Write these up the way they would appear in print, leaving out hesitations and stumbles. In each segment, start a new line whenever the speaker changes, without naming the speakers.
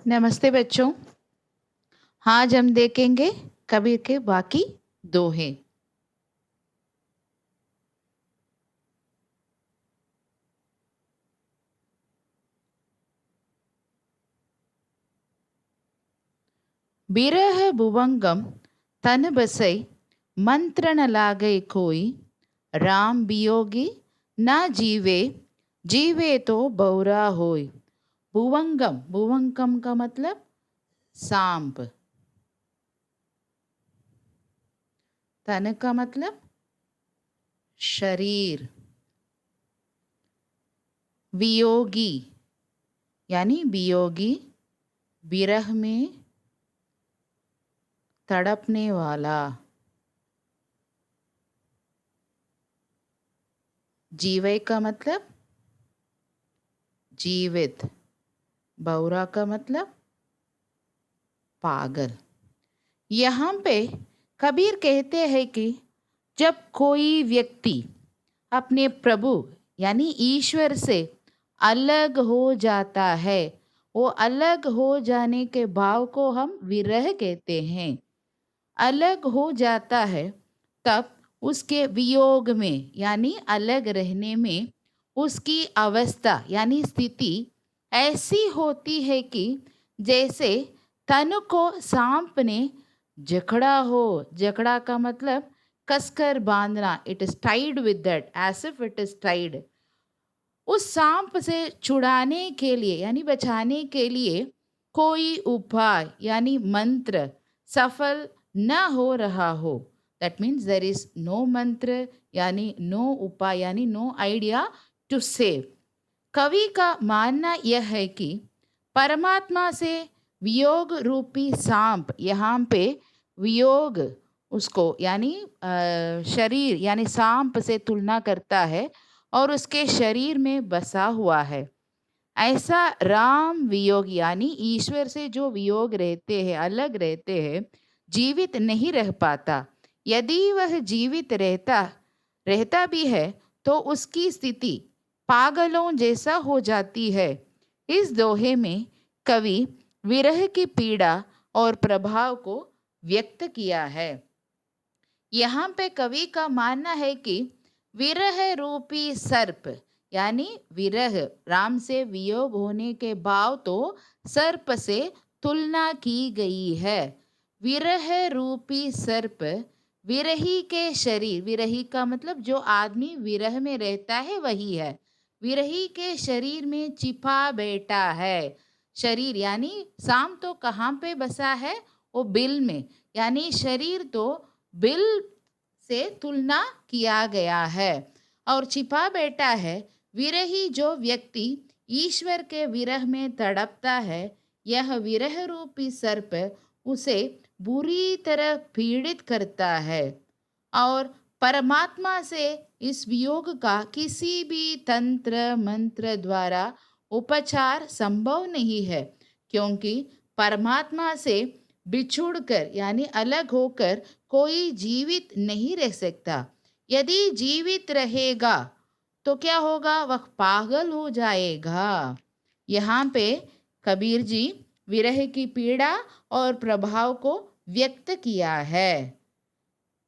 नमस्ते बच्चों। आज हम देखेंगे कबीर के बाकी दोहे। बिरह भुवंगम तन बसई मंत्र न लागे कोई। राम वियोगी ना जीवे जीवे तो बौरा होय। भुवंगम, भुवंगम का मतलब सांप। तन का मतलब शरीर। वियोगी यानी वियोगी, विरह में तड़पने वाला। जीवे का मतलब जीवित। बौरा का मतलब पागल। यहाँ पे कबीर कहते हैं कि जब कोई व्यक्ति अपने प्रभु यानी ईश्वर से अलग हो जाता है, वो अलग हो जाने के भाव को हम विरह कहते हैं। अलग हो जाता है तब उसके वियोग में यानी अलग रहने में उसकी अवस्था यानी स्थिति ऐसी होती है कि जैसे तन को सांप ने जकड़ा हो। जकड़ा का मतलब कसकर बांधना। It is tied with that, as if it is tied. उस सांप से छुड़ाने के लिए यानी बचाने के लिए कोई उपाय यानी मंत्र सफल न हो रहा हो। That means there is no mantra यानी नो उपाय यानी नो आइडिया टू सेव। कवि का मानना यह है कि परमात्मा से वियोग रूपी सांप, यहाँ पे वियोग उसको यानी शरीर यानी सांप से तुलना करता है और उसके शरीर में बसा हुआ है। ऐसा राम वियोग यानी ईश्वर से जो वियोग रहते हैं, अलग रहते हैं, जीवित नहीं रह पाता। यदि वह जीवित रहता रहता भी है तो उसकी स्थिति पागलों जैसा हो जाती है। इस दोहे में कवि विरह की पीड़ा और प्रभाव को व्यक्त किया है। यहाँ पे कवि का मानना है कि विरह रूपी सर्प यानी विरह राम से वियोग होने के भाव तो सर्प से तुलना की गई है। विरह रूपी सर्प विरही के शरीर, विरही का मतलब जो आदमी विरह में रहता है वही है, विरही के शरीर में छिपा बैठा है। शरीर यानी सांप तो कहाँ पे बसा है? वो बिल में, यानी शरीर तो बिल से तुलना किया गया है और छिपा बैठा है। विरही जो व्यक्ति ईश्वर के विरह में तड़पता है, यह विरह रूपी सर्प उसे बुरी तरह पीड़ित करता है और परमात्मा से इस वियोग का किसी भी तंत्र मंत्र द्वारा उपचार संभव नहीं है, क्योंकि परमात्मा से बिछुड़कर यानी अलग होकर कोई जीवित नहीं रह सकता। यदि जीवित रहेगा तो क्या होगा? वह पागल हो जाएगा। यहाँ पे कबीर जी विरह की पीड़ा और प्रभाव को व्यक्त किया है।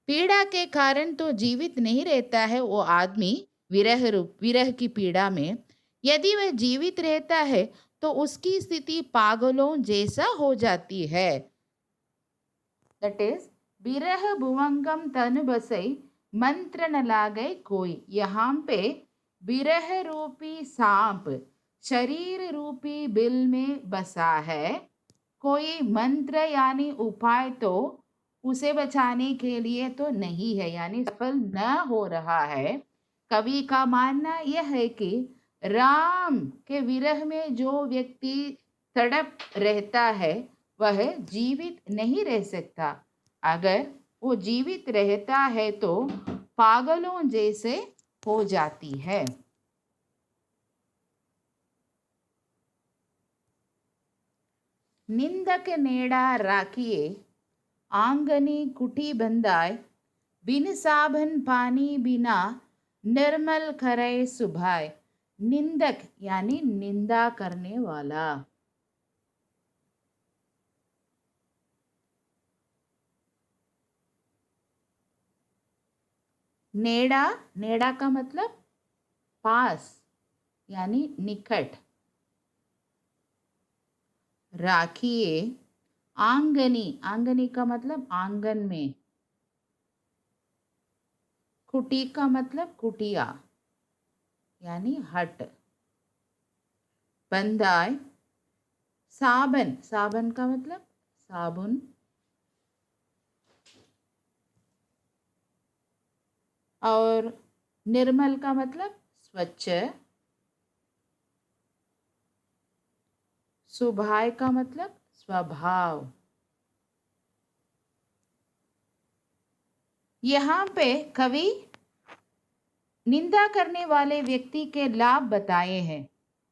पीड़ा के कारण तो जीवित नहीं रहता है वो आदमी विरह की पीड़ा में। यदि वह जीवित रहता है तो उसकी स्थिति पागलों जैसा हो जाती है। दैट इज बिरह भुवंगम तन बसई मंत्र न लागे कोई। यहाँ पे बिरह रूपी सांप शरीर रूपी बिल में बसा है। कोई मंत्र यानी उपाय तो उसे बचाने के लिए तो नहीं है, यानी सफल न हो रहा है। कवि का मानना यह है कि राम के विरह में जो व्यक्ति तड़प रहता है वह जीवित नहीं रह सकता। अगर वो जीवित रहता है तो पागलों जैसे हो जाती है। निंदक नेड़ा राखिए आंगनी कुटी बंदाय। बिन साबन पानी बिना निर्मल करे सुभाय। निंदक यानी निंदा करने वाला। नेड़ा, नेड़ा का मतलब पास यानी निकट। राखिए, आंगनी, आंगनी का मतलब आंगन में। कुटी का मतलब कुटिया यानी हट। बंदाय, साबन, साबन का मतलब साबुन। और निर्मल का मतलब स्वच्छ। सुभाय का मतलब स्वभाव। यहाँ पे कवि निंदा करने वाले व्यक्ति के लाभ बताए हैं।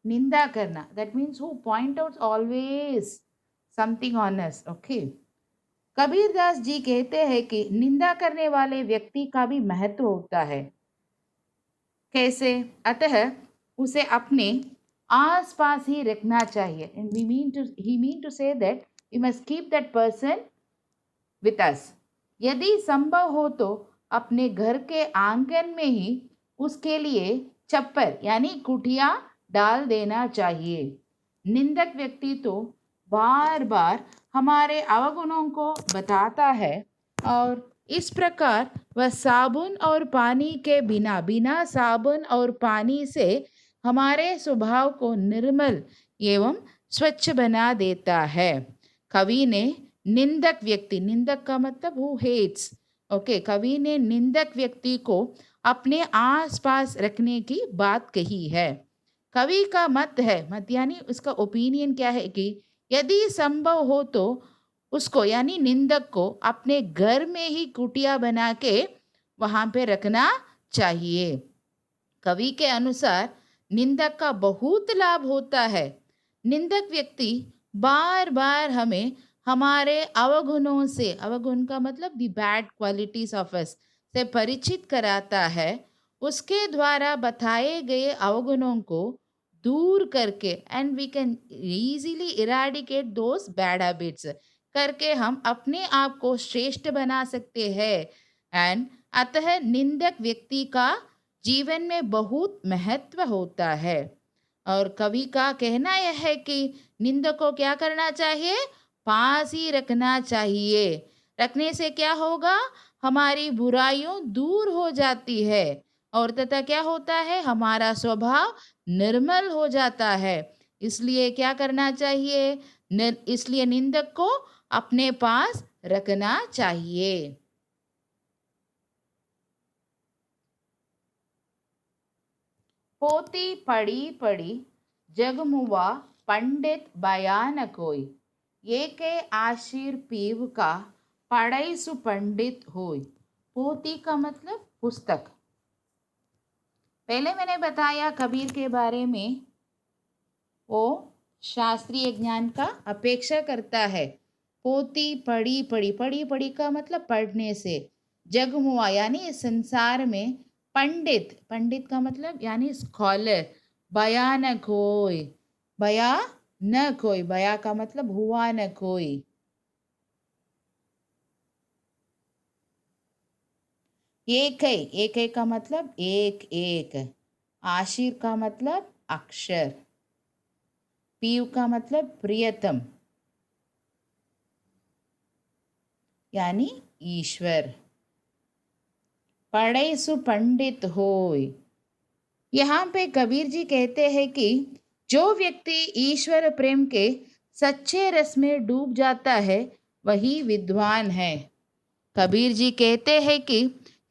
निंदा करना, that means who point out always something on us. Okay, Kabirdas ji कहते हैं कि निंदा करने वाले व्यक्ति का भी महत्व होता है। कैसे? अतः उसे अपने आस पास ही रखना चाहिए। And he mean to say that we must keep that person with us. यदि संभव हो तो अपने घर के आंगन में ही उसके लिए छप्पर यानी कुटिया डाल देना चाहिए। निंदक व्यक्ति तो बार बार हमारे अवगुणों को बताता है और इस प्रकार वह साबुन और पानी के बिना, बिना साबुन और पानी से हमारे स्वभाव को निर्मल एवं स्वच्छ बना देता है। कवि ने निंदक व्यक्ति, निंदक का मतलब हु हेट्स, ओके, कवि ने निंदक व्यक्ति को अपने आसपास रखने की बात कही है। कवि का मत है, मत यानी उसका ओपिनियन क्या है कि यदि संभव हो तो उसको यानी निंदक को अपने घर में ही कुटिया बना के वहां पे रखना चाहिए। कवि के अनुसार निंदक का बहुत लाभ होता है। निंदक व्यक्ति बार बार हमें हमारे अवगुणों से, अवगुण का मतलब the bad qualities of us, से परिचित कराता है। उसके द्वारा बताए गए अवगुणों को दूर करके and we can easily eradicate those bad habits करके हम अपने आप को श्रेष्ठ बना सकते हैं। एंड अतः निंदक व्यक्ति का जीवन में बहुत महत्व होता है। और कवि का कहना यह है कि निंदक को क्या करना चाहिए? पास ही रखना चाहिए। रखने से क्या होगा? हमारी बुराइयों दूर हो जाती है और तथा क्या होता है? हमारा स्वभाव निर्मल हो जाता है। इसलिए क्या करना चाहिए? इसलिए निंदक को अपने पास रखना चाहिए। पोती पड़ी पड़ी जगमुआ पंडित बयान कोई, ये के आशीर पीव का पढ़ई सुपंडित होय। पोती का मतलब पुस्तक। पहले मैंने बताया कबीर के बारे में, वो शास्त्रीय ज्ञान का अपेक्षा करता है। पोती पढ़ी पढ़ी, पढ़ी पढ़ी का मतलब पढ़ने से। जगमुआ यानी इस संसार में। पंडित, पंडित का मतलब यानी स्कॉलर। बया न कोई, बया न कोई, बया का मतलब हुआ न कोई। एक है, एक है का मतलब एक एक। आशिर का मतलब अक्षर। पीव का मतलब प्रियतम यानी ईश्वर। पढ़े सु पंडित होय। यहाँ पे कबीर जी कहते हैं कि जो व्यक्ति ईश्वर प्रेम के सच्चे रस में डूब जाता है वही विद्वान है। कबीर जी कहते हैं कि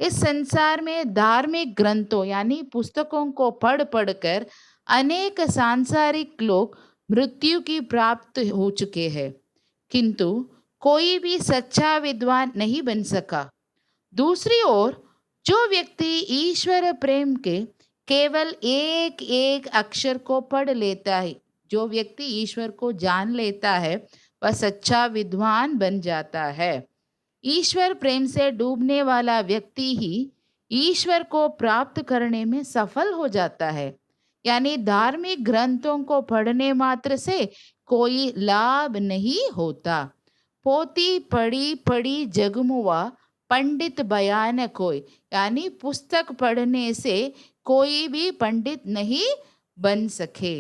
इस संसार में धार्मिक ग्रंथों यानी पुस्तकों को पढ़ पढ़कर अनेक सांसारिक लोग मृत्यु की प्राप्त हो चुके हैं, किंतु कोई भी सच्चा विद्वान नहीं बन सका। दूसरी ओर जो व्यक्ति ईश्वर प्रेम के केवल एक एक अक्षर को पढ़ लेता है, जो व्यक्ति ईश्वर को जान लेता है, वह सच्चा विद्वान बन जाता है। ईश्वर प्रेम से डूबने वाला व्यक्ति ही ईश्वर को प्राप्त करने में सफल हो जाता है। यानी धार्मिक ग्रंथों को पढ़ने मात्र से कोई लाभ नहीं होता। पोती पड़ी पड़ी जगमुआ पंडित बयान कोई, यानी पुस्तक पढ़ने से कोई भी पंडित नहीं बन सके।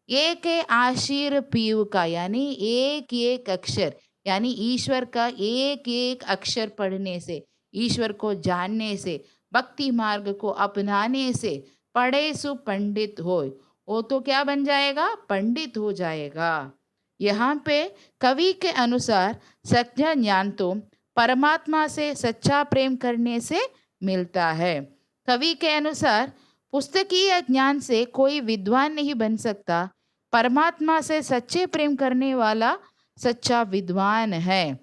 एक आशीर पीव का, यानी एक एक अक्षर, यानी ईश्वर का एक एक अक्षर पढ़ने से, ईश्वर को जानने से, भक्ति मार्ग को अपनाने से पढ़े सु पंडित होय, वो तो क्या बन जाएगा? पंडित हो जाएगा। यहाँ पे कवि के अनुसार सत्य ज्ञान तो परमात्मा से सच्चा प्रेम करने से मिलता है। कवि के अनुसार पुस्तकीय ज्ञान से कोई विद्वान नहीं बन सकता, परमात्मा से सच्चे प्रेम करने वाला सच्चा विद्वान है।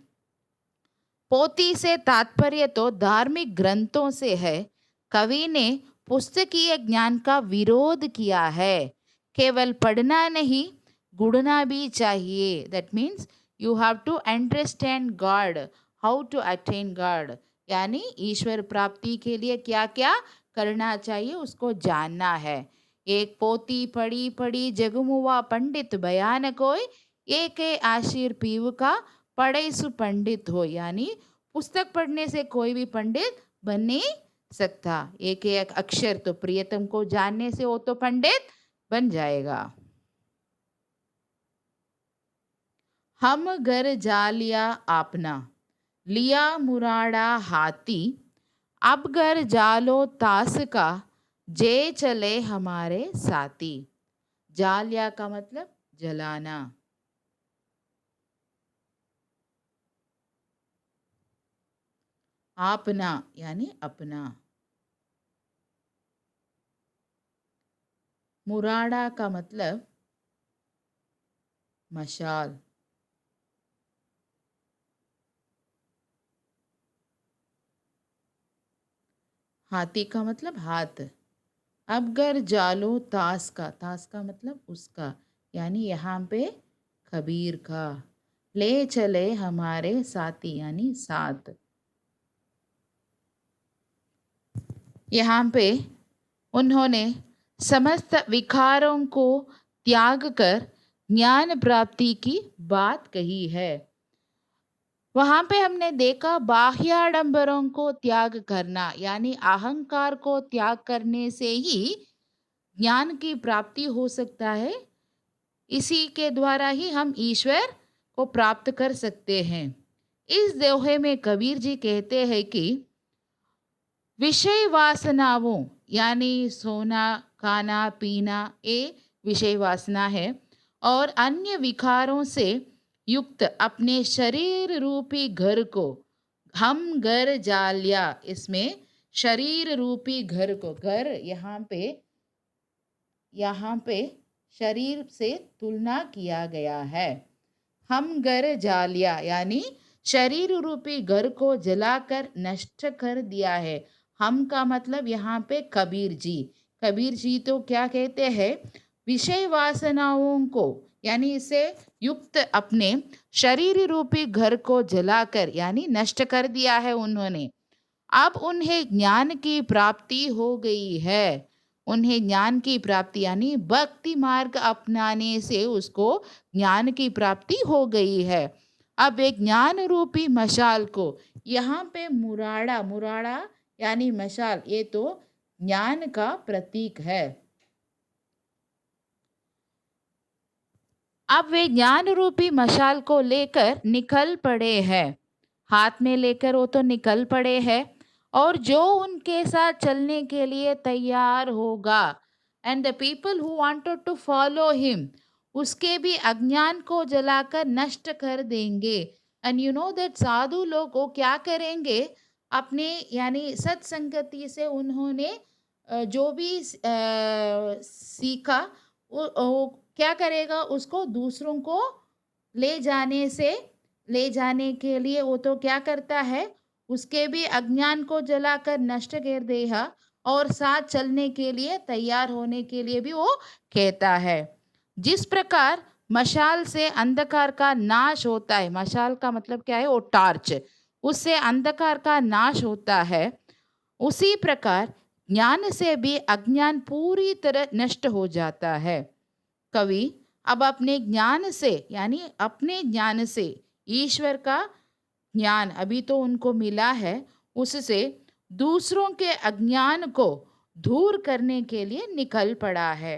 पोथी से तात्पर्य तो धार्मिक ग्रंथों से है। कवि ने पुस्तकीय ज्ञान का विरोध किया है। केवल पढ़ना नहीं, गुढ़ना भी चाहिए। That means you have to understand God, how to attain God, यानी ईश्वर प्राप्ति के लिए क्या क्या करना चाहिए उसको जानना है। एक पोती पढ़ी पढ़ी जगमुआ पंडित बयान कोई, एक आशीर पीव का पढ़े सु पंडित हो, यानी पुस्तक पढ़ने से कोई भी पंडित बन नहीं सकता। एक एक अक्षर तो प्रियतम को जानने से वो तो पंडित बन जाएगा। हम घर जा लिया आपना, लिया मुराड़ा हाथी, अब घर जालो तास का, जे चले हमारे साथी। जालिया का मतलब जलाना। आपना यानी अपना। मुराड़ा का मतलब मशाल। हाथी का मतलब हाथ। अब घर जालो तास का मतलब उसका, यानी यहाँ पे खबीर का। ले चले हमारे साथी यानी साथ। यहाँ पे उन्होंने समस्त विकारों को त्याग कर ज्ञान प्राप्ति की बात कही है। वहां पे हमने देखा बाह्याडंबरों को त्याग करना, यानी अहंकार को त्याग करने से ही ज्ञान की प्राप्ति हो सकता है। इसी के द्वारा ही हम ईश्वर को प्राप्त कर सकते हैं। इस दोहे में कबीर जी कहते हैं कि विषय वासनाओं, यानी सोना खाना पीना, ये विषय वासना है, और अन्य विकारों से युक्त अपने शरीर रूपी घर को, हम घर जालिया, इसमें शरीर रूपी घर को, घर यहाँ पे शरीर से तुलना किया गया है। हम घर जालिया यानी शरीर रूपी घर को जलाकर नष्ट कर दिया है। हम का मतलब यहाँ पे कबीर जी। कबीर जी तो क्या कहते हैं? विषय वासनाओं को, यानी इसे युक्त अपने शरीर रूपी घर को जलाकर यानी नष्ट कर दिया है उन्होंने। अब उन्हें ज्ञान की प्राप्ति हो गई है। उन्हें ज्ञान की प्राप्ति यानी भक्ति मार्ग अपनाने से उसको ज्ञान की प्राप्ति हो गई है। अब एक ज्ञान रूपी मशाल को, यहाँ पे मुराड़ा यानी मशाल, ये तो ज्ञान का प्रतीक है। अब वे ज्ञान रूपी मशाल को लेकर निकल पड़े हैं। हाथ में लेकर वो तो निकल पड़े हैं, और जो उनके साथ चलने के लिए तैयार होगा, and the people who wanted to follow him, उसके भी अज्ञान को जलाकर नष्ट कर देंगे। एंड यू नो दैट साधु लोग को क्या करेंगे? अपने यानी सत्संगति से उन्होंने जो भी सीखा, वो क्या करेगा? उसको दूसरों को ले जाने के लिए वो तो क्या करता है? उसके भी अज्ञान को जलाकर नष्ट कर देगा, और साथ चलने के लिए तैयार होने के लिए भी वो कहता है। जिस प्रकार मशाल से अंधकार का नाश होता है, मशाल का मतलब क्या है? वो टार्च, उससे अंधकार का नाश होता है, उसी प्रकार ज्ञान से भी अज्ञान पूरी तरह नष्ट हो जाता है। कवि अब अपने ज्ञान से, यानी अपने ज्ञान से ईश्वर का ज्ञान अभी तो उनको मिला है, उससे दूसरों के अज्ञान को दूर करने के लिए निकल पड़ा है।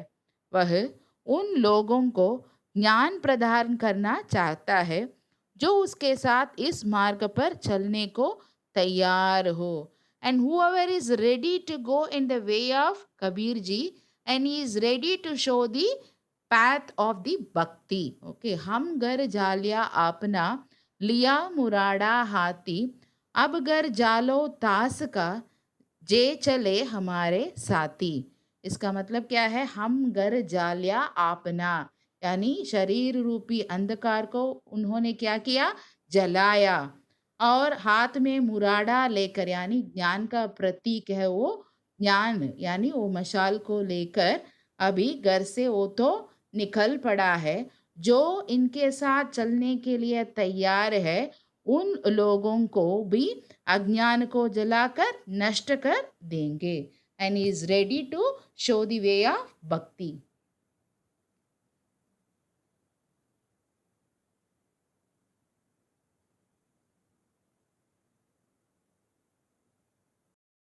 वह उन लोगों को ज्ञान प्रदान करना चाहता है जो उसके साथ इस मार्ग पर चलने को तैयार हो। And whoever is ready to go in the way of Kabir ji and he is ready to show the path of the bhakti. Okay, हम घर जालिया आपना लिया मुराड़ा हाथी, अब घर जालो तास का जे चले हमारे साथी। इसका मतलब क्या है? हम घर जालिया आपना, यानी शरीर रूपी अंधकार को उन्होंने क्या किया? जलाया। और हाथ में मुराड़ा लेकर, यानी ज्ञान का प्रतीक है वो ज्ञान, यानी वो मशाल को लेकर अभी घर से वो तो निकल पड़ा है। जो इनके साथ चलने के लिए तैयार है उन लोगों को भी अज्ञान को जलाकर नष्ट कर देंगे। And is ready to show the way of भक्ति।